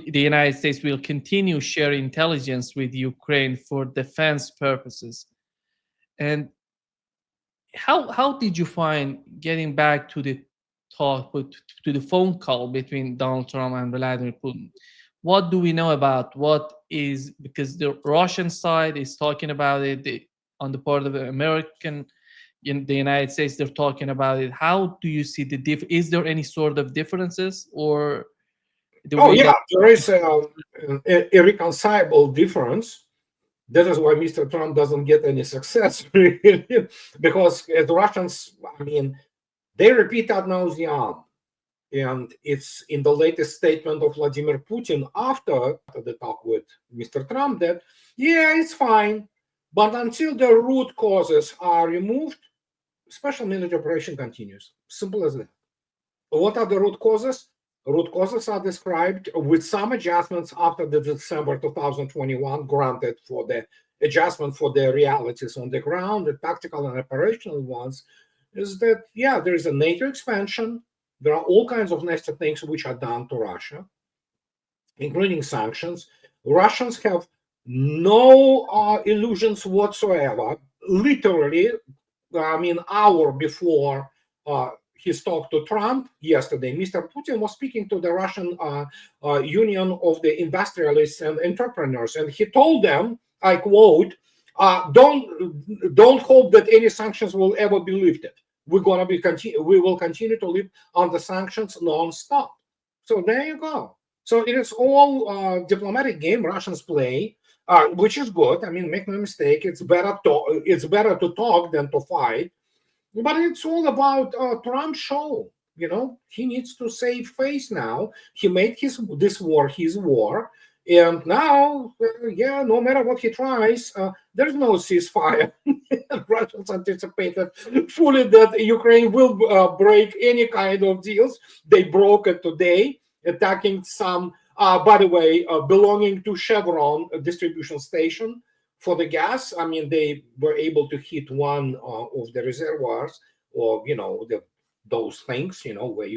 the United States will continue sharing intelligence with Ukraine for defense purposes. And how did you find getting back to the to the phone call between Donald Trump and Vladimir Putin? What do we know about what is, because the Russian side is talking about it, on the part of the American, in the United States, they're talking about it. How do you see the is there any sort of differences, or the Oh way yeah, that there is an irreconcilable difference. That is why Mr. Trump doesn't get any success, really, because the Russians, I mean, they repeat ad nauseam. And it's in the latest statement of Vladimir Putin after the talk with Mr. Trump that, yeah, it's fine, but until the root causes are removed, special military operation continues. Simple as that. What are the root causes? Root causes are described with some adjustments after the December 2021 granted for the adjustment for the realities on the ground, the tactical and operational ones, is that, yeah, there is a NATO expansion. There are all kinds of nasty things which are done to Russia, including sanctions. Russians have no illusions whatsoever. Literally, I mean, hour before his talk to Trump yesterday, Mr. Putin was speaking to the Russian Union of the Industrialists and Entrepreneurs, and he told them, I quote, "Don't hope that any sanctions will ever be lifted. We will continue to live under sanctions non-stop." So there you go. So it is all diplomatic game Russians play, which is good. I mean, make no mistake, it's better to talk than to fight. But it's all about Trump's show. You know, he needs to save face now. He made this war his war, and now, yeah, no matter what he tries, there's no ceasefire. Russians anticipated fully that Ukraine will break any kind of deals. They broke it today, attacking some, by the way, belonging to Chevron distribution station for the gas. I mean, they were able to hit one of the reservoirs, or those things, where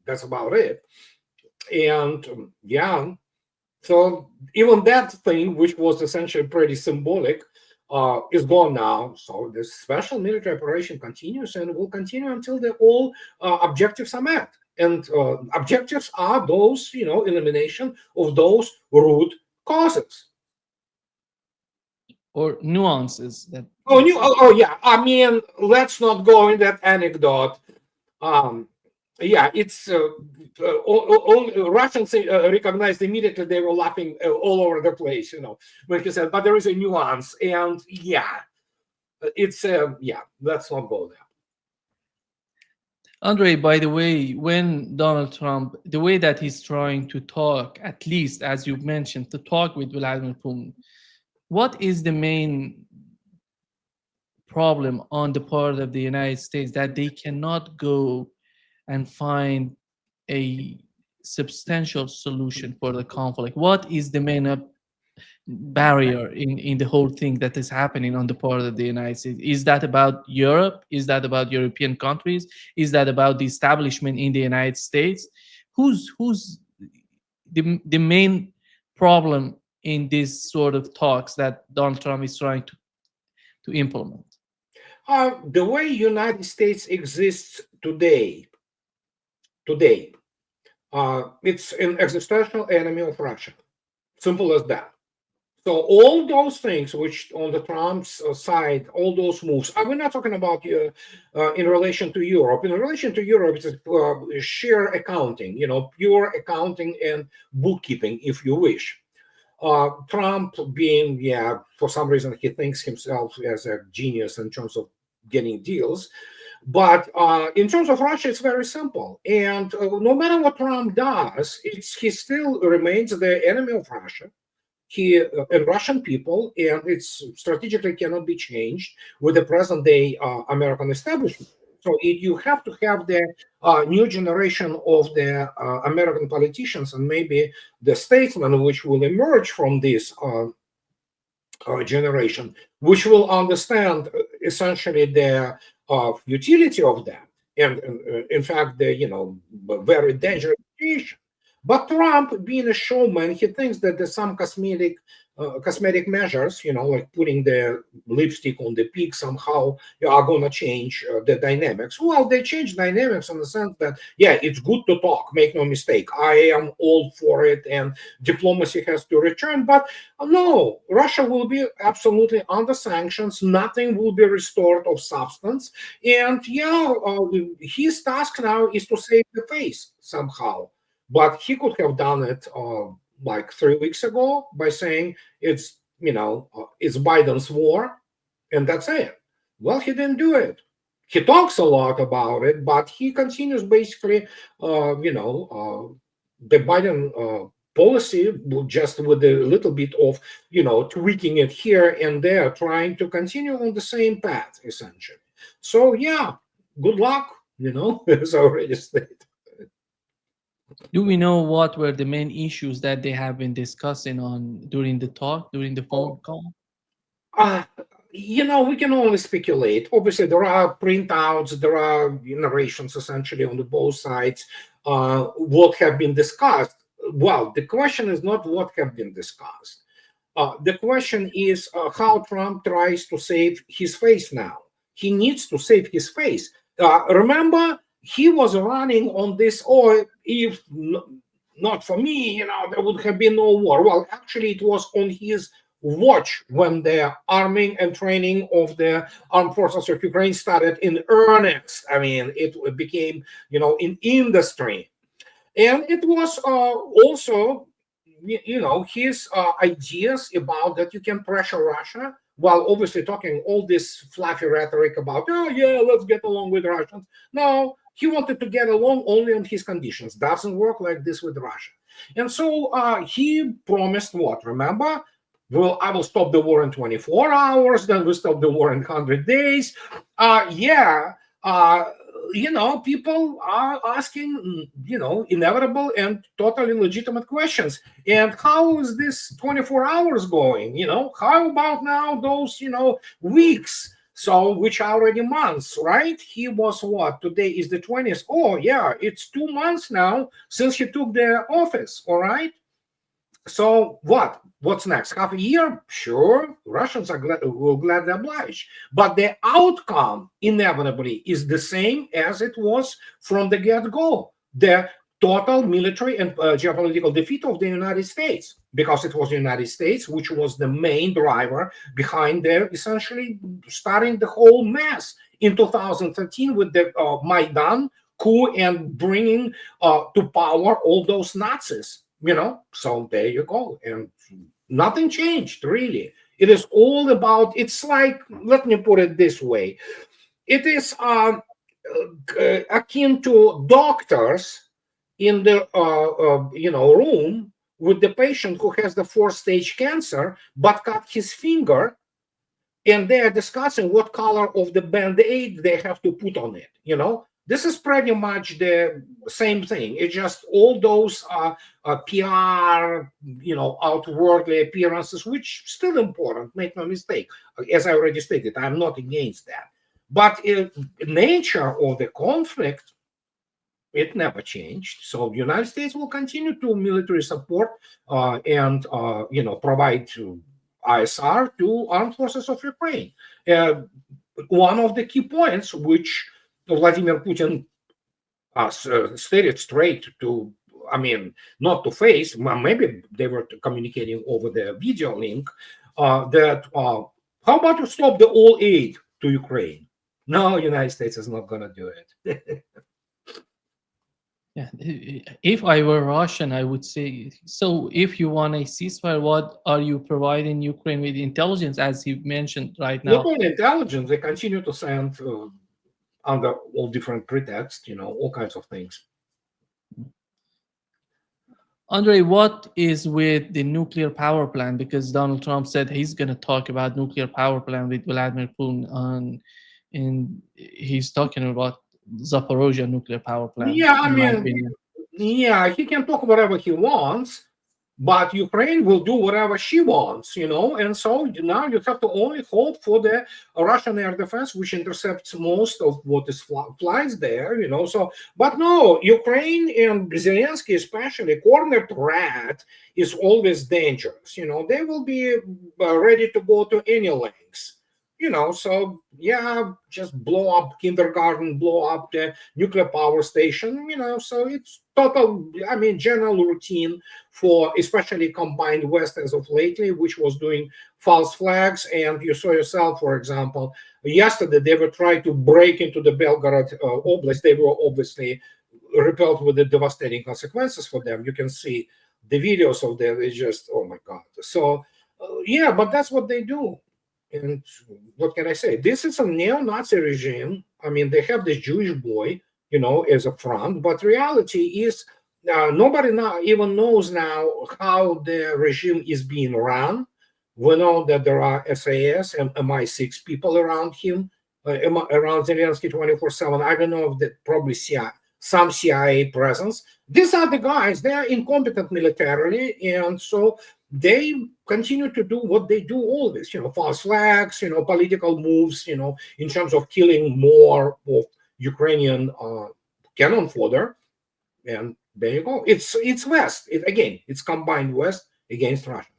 that's about it. And yeah, so even that thing, which was essentially pretty symbolic, is gone now. So the special military operation continues and will continue until all objectives are met. And objectives are those, elimination of those root causes. or nuances that Yeah. I mean, let's not go in that anecdote. Yeah, it's all Russians recognized immediately. They were laughing all over the place, when he said, but there is a nuance. And yeah, it's, yeah, let's not go there. Andre, by the way, when Donald Trump, the way that he's trying to talk, at least as you mentioned, to talk with Vladimir Putin, what is the main problem on the part of the United States that they cannot go and find a substantial solution for the conflict? What is the main barrier in the whole thing that is happening on the part of the United States? Is that about Europe? Is that about European countries? Is that about the establishment in the United States? Who's the main problem in this sort of talks that Donald Trump is trying to implement? The way United States exists today, it's an existential enemy of Russia. Simple as that. So all those things which on the Trump's side, all those moves, we're not talking about in relation to Europe. In relation to Europe, it's sheer accounting, pure accounting and bookkeeping, if you wish. Trump being, yeah, for some reason, he thinks himself as a genius in terms of getting deals. But in terms of Russia, it's very simple. And no matter what Trump does, he still remains the enemy of Russia. And Russian people, and it's strategically cannot be changed with the present day American establishment. So you have to have the new generation of the American politicians and maybe the statesmen which will emerge from this generation, which will understand essentially the utility of that. And in fact, the very dangerous situation But Trump, being a showman, he thinks that there's some cosmetic measures, like putting the lipstick on the pig somehow are going to change the dynamics. Well, they change dynamics in the sense that, yeah, it's good to talk, make no mistake. I am all for it, and diplomacy has to return. But no, Russia will be absolutely under sanctions. Nothing will be restored of substance. And yeah, his task now is to save the face somehow. But he could have done it like 3 weeks ago by saying it's Biden's war, and that's it. Well, he didn't do it. He talks a lot about it, but he continues basically, the Biden policy, just with a little bit of, tweaking it here and there, trying to continue on the same path, essentially. So, yeah, good luck, as I already stated. Do we know what were the main issues that they have been discussing on during the talk, during the phone call? Uh, we can only speculate. Obviously, there are printouts, there are narrations essentially on the both sides. What have been discussed? Well, the question is not what have been discussed. The question is how Trump tries to save his face now. He needs to save his face. Remember, he was running on this, or if not for me, there would have been no war. Well, actually, it was on his watch when the arming and training of the armed forces of Ukraine started in earnest. I mean, it became, an industry. And it was also, his ideas about that you can pressure Russia, while obviously talking all this fluffy rhetoric about, oh, yeah, let's get along with Russians. No, he wanted to get along only on his conditions. Doesn't work like this with Russia. And so he promised what? Remember? Well, I will stop the war in 24 hours, then we stop the war in 100 days. People are asking, inevitable and totally legitimate questions. And how is this 24 hours going? How about now those, weeks? So, which are already months, right? He was what? Today is the 20th. Oh, yeah, it's 2 months now since he took the office, all right? So what? What's next? Half a year? Sure, Russians will gladly oblige. But the outcome inevitably is the same as it was from the get-go. The total military and geopolitical defeat of the United States, because it was the United States which was the main driver behind their essentially starting the whole mess in 2013 with the Maidan coup and bringing to power all those Nazis. So there you go. And nothing changed, really. It is all about, it's like, let me put it this way. It is akin to doctors in the, room with the patient who has the 4th-stage cancer, but cut his finger, and they are discussing what color of the band-aid they have to put on it, This is pretty much the same thing. It's just all those PR, outwardly appearances, which still important, make no mistake. As I already stated, I'm not against that. But nature of the conflict, it never changed. So the United States will continue to military support and, provide ISR to armed forces of Ukraine. One of the key points which Vladimir Putin stated straight to, not to face, maybe they were communicating over the video link, that how about you stop the all aid to Ukraine? No, United States is not going to do it. Yeah, if I were Russian, I would say, so if you want a ceasefire, what are you providing Ukraine with intelligence, as you mentioned right Not now? only intelligence, they continue to send under all different pretexts, all kinds of things. Andrei, what is with the nuclear power plant? Because Donald Trump said he's going to talk about nuclear power plant with Vladimir Putin, and he's talking about Zaporozhia nuclear power plant, Yeah, in my opinion. yeah, he can talk whatever he wants. but Ukraine will do whatever she wants, and so now you have to only hope for the Russian air defense, which intercepts most of what is flies there, So, but no, Ukraine and Zelensky, especially, cornered rat is always dangerous. They will be ready to go to any lengths. So yeah, just blow up kindergarten, blow up the nuclear power station, so it's total, general routine for especially combined West as of lately, which was doing false flags. And you saw yourself, for example, yesterday they were trying to break into the Belgorod Oblast. They were obviously repelled with the devastating consequences for them. You can see the videos of them. It's just, oh my God. So, yeah, but that's what they do. And what can I say? This is a neo-Nazi regime. They have this Jewish boy, as a front, but reality is nobody now even knows now how the regime is being run. We know that there are SAS and MI6 people around him, around Zelensky 24/7. I don't know if that probably some CIA presence. These are the guys. They are incompetent militarily, and so they continue to do what they do always, false flags, political moves, in terms of killing more of Ukrainian cannon fodder. And there you go. It's West. It's combined West against Russia.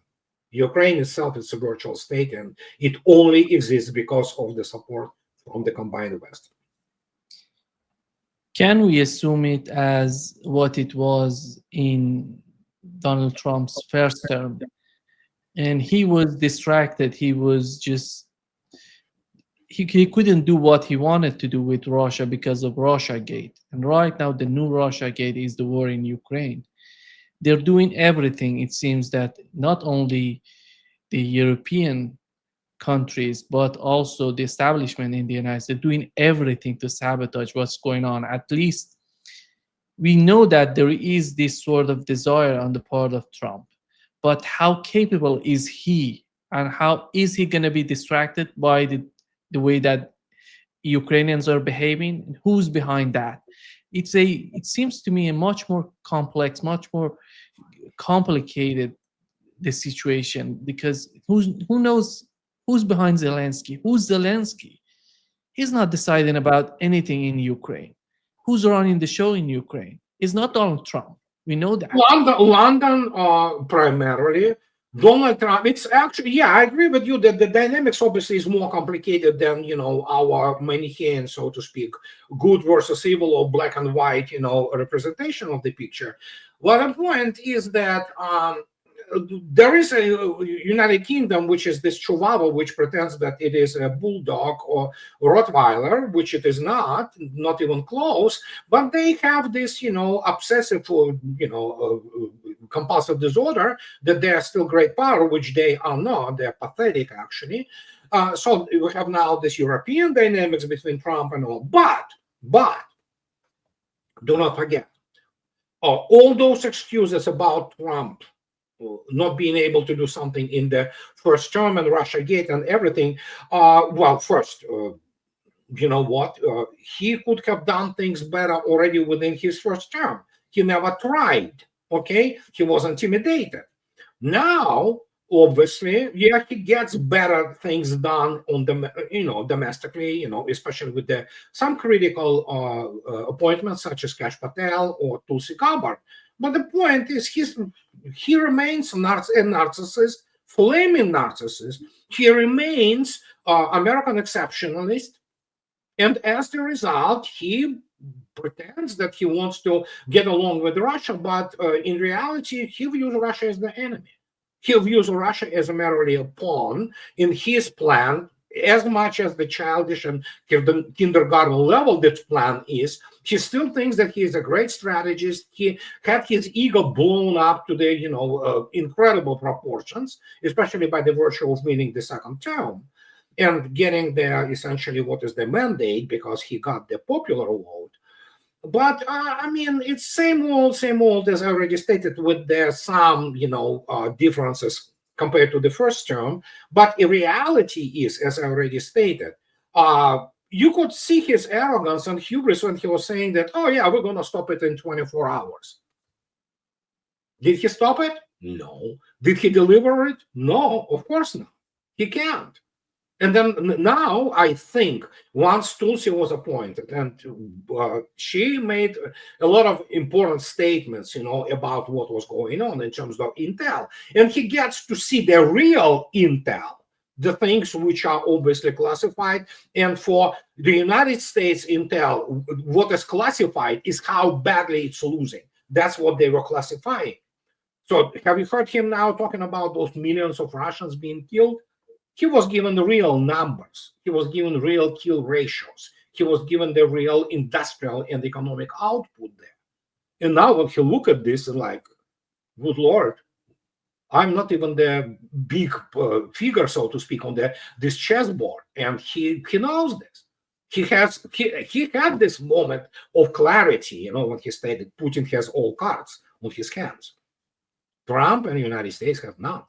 Ukraine itself is a virtual state, and it only exists because of the support from the combined West. Can we assume it as what it was in Donald Trump's first term? And he was distracted. He was just, he couldn't do what he wanted to do with Russia because of Russia Gate. And right now, the new Russia Gate is the war in Ukraine. They're doing everything, it seems, that not only the European countries, but also the establishment in the United States, doing everything to sabotage what's going on. At least we know that there is this sort of desire on the part of Trump. But how capable is he, and how is he going to be distracted by the way that Ukrainians are behaving? Who's behind that? It seems to me a much more complex, much more complicated the situation, because who knows who's behind Zelensky? Who's Zelensky? He's not deciding about anything in Ukraine. Who's running the show in Ukraine? It's not Donald Trump. We know that. London primarily. Donald Trump. It's actually, yeah, I agree with you that the dynamics obviously is more complicated than our Manichaean, so to speak, good versus evil or black and white, representation of the picture. Well, the point is that there is a United Kingdom, which is this Chihuahua, which pretends that it is a bulldog or Rottweiler, which it is not even close. But they have this, obsessive, compulsive disorder that they are still great power, which they are not. They're pathetic, actually. So we have now this European dynamics between Trump and all. But do not forget, all those excuses about Trump not being able to do something in the first term and Russia Gate and everything. Well, first, you know what? He could have done things better already within his first term. He never tried. Okay, he was intimidated. Now, obviously, yeah, he gets better things done on the domestically, especially with some critical appointments such as Kash Patel or Tulsi Gabbard. But the point is, he remains a narcissist, flaming narcissist. He remains American exceptionalist, and as a result, he pretends that he wants to get along with Russia, but in reality, he views Russia as the enemy. He views Russia as merely a pawn in his plan, as much as the childish and kindergarten level this plan is. He still thinks that he is a great strategist. He had his ego blown up to the incredible proportions, especially by the virtue of winning the second term and getting essentially what is the mandate, because he got the popular vote. But it's same old, as I already stated, with some differences compared to the first term. But in reality is, as I already stated, you could see his arrogance and hubris when he was saying that, oh yeah, we're going to stop it in 24 hours. Did he stop it? No. Did he deliver it? No, of course not. He can't. And then now I think once Tulsi was appointed, and she made a lot of important statements, about what was going on in terms of intel, and he gets to see the real intel, the things which are obviously classified. And for the United States intel, what is classified is how badly it's losing. That's what they were classifying. So have you heard him now talking about those millions of Russians being killed? He was given the real numbers. He was given real kill ratios. He was given the real industrial and economic output there. And now when he look at this and like, good Lord, I'm not even the big figure, so to speak, on this chessboard. And he knows this. He had this moment of clarity, when he stated Putin has all cards on his hands. Trump and the United States have none.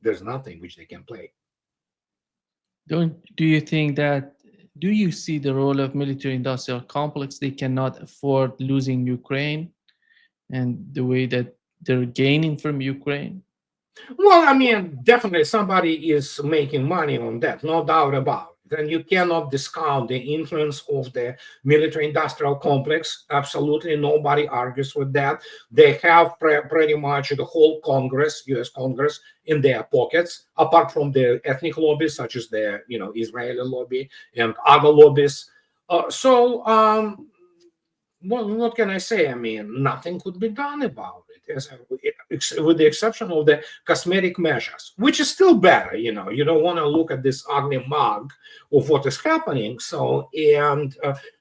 There's nothing which they can play. Do you think that, do you see the role of military industrial complex? They cannot afford losing Ukraine and the way that they're gaining from Ukraine? Well, I mean, definitely somebody is making money on that, no doubt about it. And you cannot discount the influence of the military industrial complex. Absolutely nobody argues with that. They have pretty much the whole Congress, US Congress, in their pockets, apart from the ethnic lobbies, such as the Israeli lobby and other lobbies. What can I say? I mean, nothing could be done about it, with the exception of the cosmetic measures, which is still better. You don't want to look at this ugly mug of what is happening.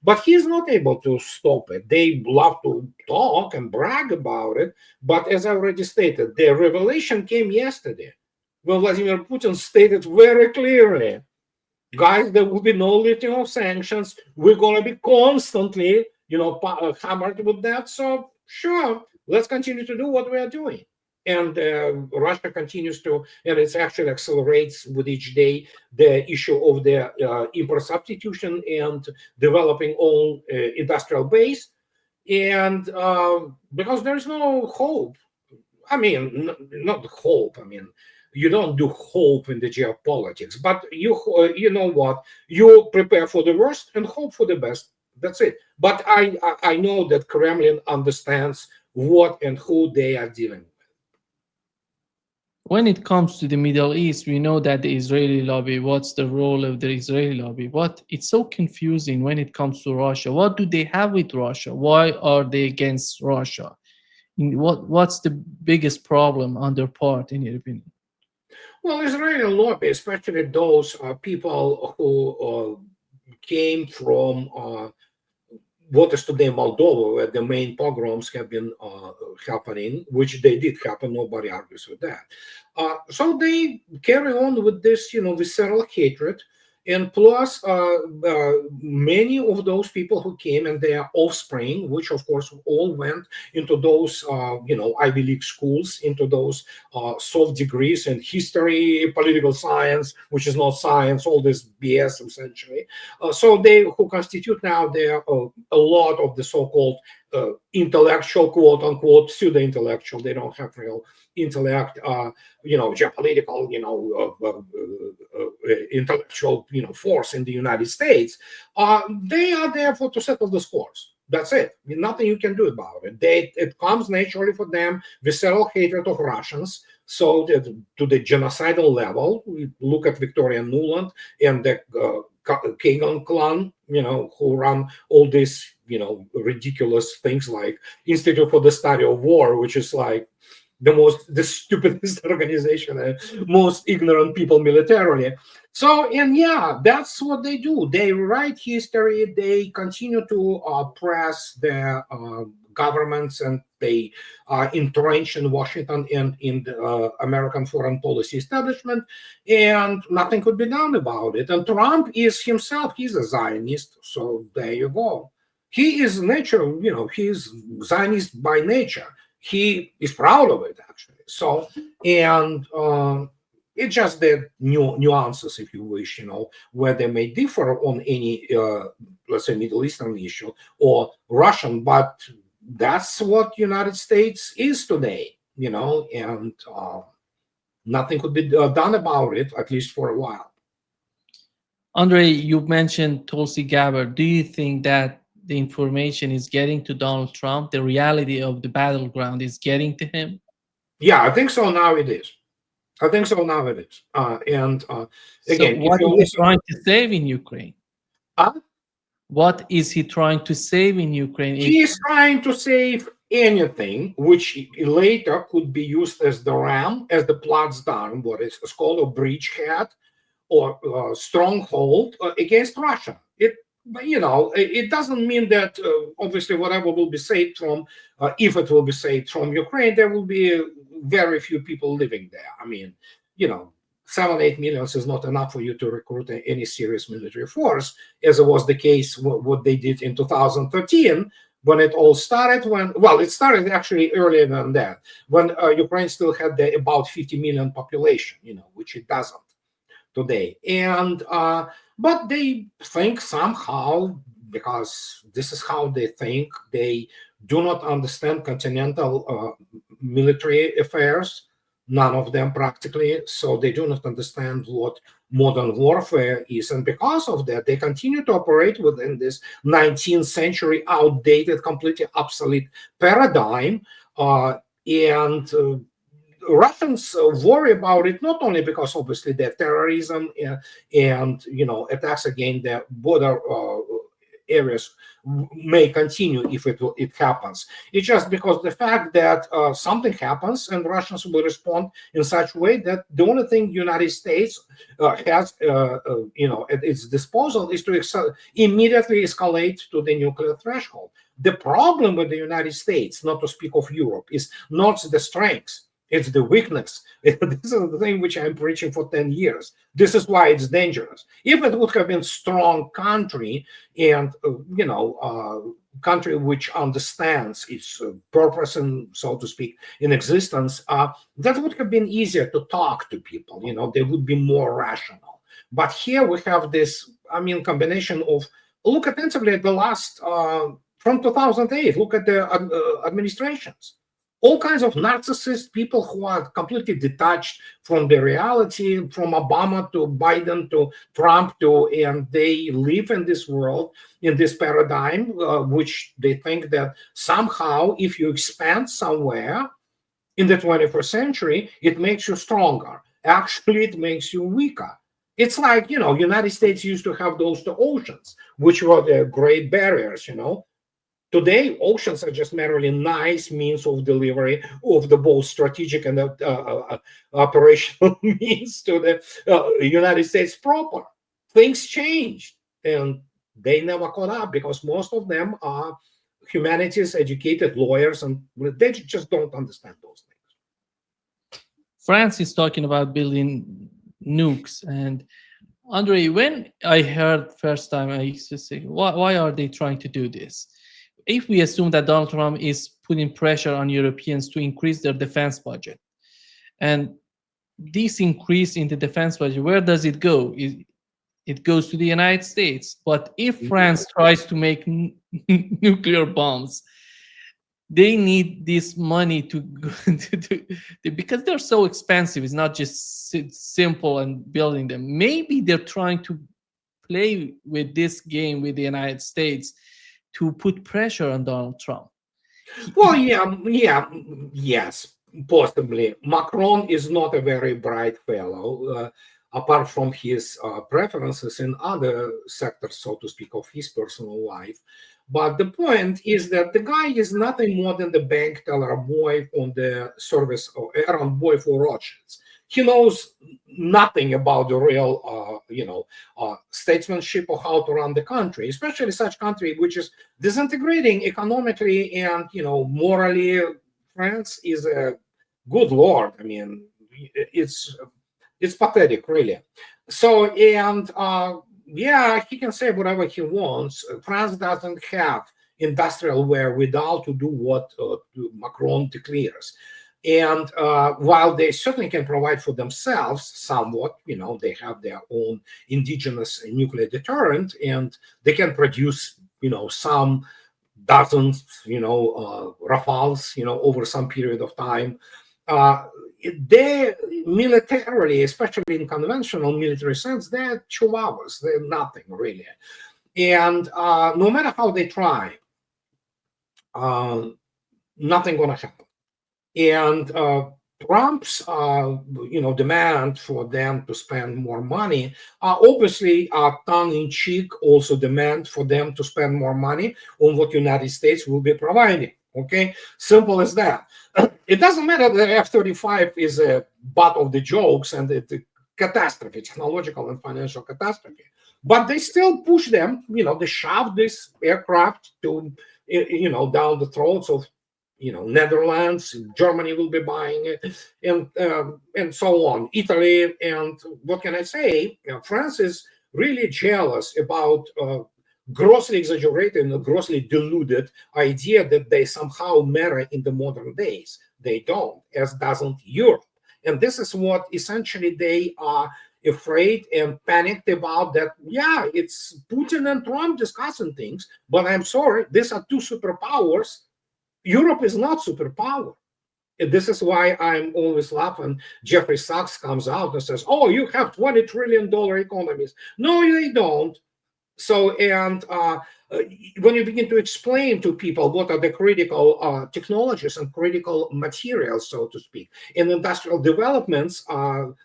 But he's not able to stop it. They love to talk and brag about it. But as I already stated, the revelation came yesterday when Vladimir Putin stated very clearly, guys, there will be no lifting of sanctions. We're going to be constantly hammered with that. So sure, let's continue to do what we are doing. And Russia continues to, and it actually accelerates with each day, the issue of the import substitution and developing own industrial base. And because there's no hope. I mean, not hope. I mean, you don't do hope in the geopolitics, but you know what? You prepare for the worst and hope for the best. That's it. But I know that Kremlin understands what and who they are dealing with. When it comes to the Middle East, we know that the Israeli lobby, what's the role of the Israeli lobby? It's so confusing when it comes to Russia. What do they have with Russia? Why are they against Russia? What's the biggest problem on their part, in your opinion? Well, Israeli lobby, especially those people who came from what is today Moldova, where the main pogroms have been happening, which they did happen. Nobody argues with that. So they carry on with this, visceral hatred. And plus, many of those people who came and their offspring, which of course all went into those, Ivy League schools, into those soft degrees in history, political science, which is not science, all this BS essentially. So they who constitute now a lot of the so-called intellectual, quote unquote, pseudo intellectual. They don't have real intellect, geopolitical, intellectual, force in the United States. They are there to settle the scores. That's it. Nothing you can do about it. It comes naturally for them. Visceral hatred of Russians. So to the genocidal level, we look at Victoria Nuland and the Kagan clan, who run all these, ridiculous things like Institute for the Study of War, which is like the stupidest organization, most ignorant people militarily. So, and yeah, that's what they do. They write history. They continue to press their governments, and they entrench in Washington and in the American foreign policy establishment, and nothing could be done about it. And Trump is himself, he's a Zionist. So there you go. He is natural, he's Zionist by nature. He is proud of it, actually. So, and it's just the nuances, if you wish, where they may differ on any, let's say, Middle Eastern issue or Russian, but that's what United States is today. and nothing could be done about it, at least for a while. Andrei, you mentioned Tulsi Gabbard. Do you think that the information is getting to Donald Trump? The reality of the battleground is getting to him? Yeah, I think so now it is. I think so now it is. And So, again, if what you is he listen, trying to save in Ukraine? uh, What is he trying to save in Ukraine? If he is trying to save anything which later could be used as the ram, as the Platzdarm, what is called a bridgehead or stronghold against Russia. It doesn't mean that obviously whatever will be saved from, if it will be saved from Ukraine, there will be very few people living there. I mean, you know, 7, 8 million is not enough for you to recruit any serious military force, as it was the case what they did in 2013 when it all started. It started actually earlier than that, when Ukraine still had about 50 million population, which it doesn't today. And but they think somehow, because this is how they think, they do not understand continental military affairs, none of them practically, so they do not understand what modern warfare is, and because of that they continue to operate within this 19th century outdated, completely obsolete paradigm. And Russians worry about it not only because obviously their terrorism and attacks against their border areas may continue if it happens. It's just because the fact that something happens and Russians will respond in such a way that the only thing the United States has at its disposal is to immediately escalate to the nuclear threshold. The problem with the United States, not to speak of Europe, is not the strengths. It's the weakness. This is the thing which I'm preaching for 10 years. This is why it's dangerous. If it would have been strong country and, country which understands its purpose and, so to speak, in existence, that would have been easier to talk to people. They would be more rational. But here we have this, combination of, look attentively at the last, from 2008, look at the administrations. All kinds of narcissist people who are completely detached from the reality, from Obama to Biden to Trump and they live in this world, in this paradigm, which they think that somehow if you expand somewhere in the 21st century, it makes you stronger. Actually, it makes you weaker. It's like, United States used to have those two oceans, which were the great barriers, Today, oceans are just merely nice means of delivery of the both strategic and operational means to the United States proper. Things changed, and they never caught up because most of them are humanities educated lawyers, and they just don't understand those things. France is talking about building nukes, and Andrei, when I heard first time, I used to say, why are they trying to do this? If we assume that Donald Trump is putting pressure on Europeans to increase their defense budget, and this increase in the defense budget, where does it go? It goes to the United States. But if France tries to make nuclear bombs, they need this money to because they're so expensive. It's not just simple and building them. Maybe they're trying to play with this game with the United States to put pressure on Donald Trump. Well, yes, possibly. Macron is not a very bright fellow, apart from his preferences in other sectors, so to speak, of his personal life. But the point is that the guy is nothing more than the bank teller boy on the service or errand boy for Rothschilds. He knows nothing about the real, statesmanship or how to run the country, especially such country which is disintegrating economically and, morally. France is a good lord. I mean, it's pathetic, really. So, and he can say whatever he wants. France doesn't have industrial wherewithal to do what Macron declares. And while they certainly can provide for themselves somewhat, they have their own indigenous nuclear deterrent, and they can produce, some dozens, Rafales, over some period of time. they militarily, especially in conventional military sense, they're chihuahuas. They're nothing really. And no matter how they try, nothing gonna happen. And Trump's, demand for them to spend more money, obviously, tongue-in-cheek also demand for them to spend more money on what United States will be providing. Okay, simple as that. It doesn't matter that F-35 is a butt of the jokes and the catastrophe, technological and financial catastrophe, but they still push them. They shove this aircraft to, down the throats of Netherlands, Germany will be buying it, and so on, Italy, and what can I say? France is really jealous about grossly exaggerated and grossly deluded idea that they somehow matter in the modern days. They don't, as doesn't Europe. And this is what essentially they are afraid and panicked about, that it's Putin and Trump discussing things, but I'm sorry, these are two superpowers. Europe is not superpower. And this is why I'm always laughing. Jeffrey Sachs comes out and says, "Oh, you have $20 trillion economies." No, they don't. So, and when you begin to explain to people what are the critical technologies and critical materials, so to speak, in industrial developments, the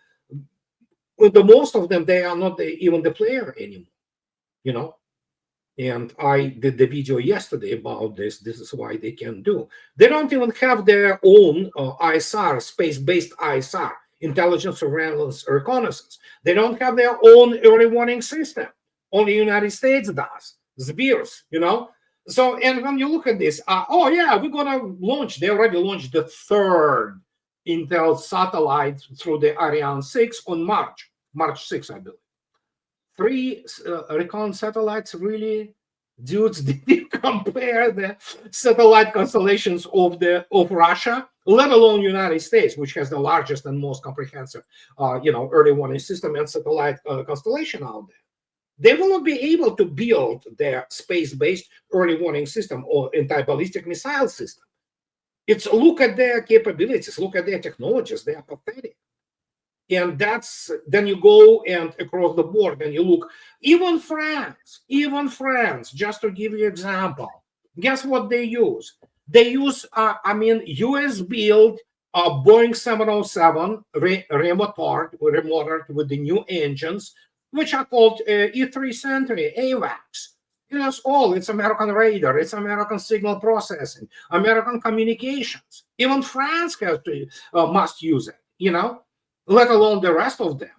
most of them, they are not even the player anymore. And I did the video yesterday about this. This is why they can do. They don't even have their own ISR, space-based ISR, intelligence, surveillance, reconnaissance. They don't have their own early warning system. Only the United States does. SBIRS, So, and when you look at this, we're going to launch. They already launched the third Intel satellite through the Ariane 6 on March 6, I believe. 3 recon satellites, really, dudes? Did you compare the satellite constellations of Russia, let alone United States, which has the largest and most comprehensive, early warning system and satellite constellation out there? They will not be able to build their space-based early warning system or anti-ballistic missile system. It's look at their capabilities, look at their technologies. They are pathetic. And then you go and across the board and you look, even France, just to give you an example, guess what they use? They use, US built Boeing 707 remotored with the new engines, which are called E3 Century, AWACS. It's American radar, it's American signal processing, American communications. Even France must use it, let alone the rest of them.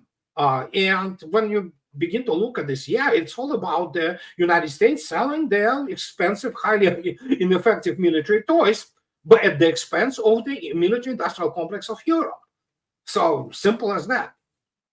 And when you begin to look at this, it's all about the United States selling their expensive, highly ineffective military toys, but at the expense of the military industrial complex of Europe. So simple as that.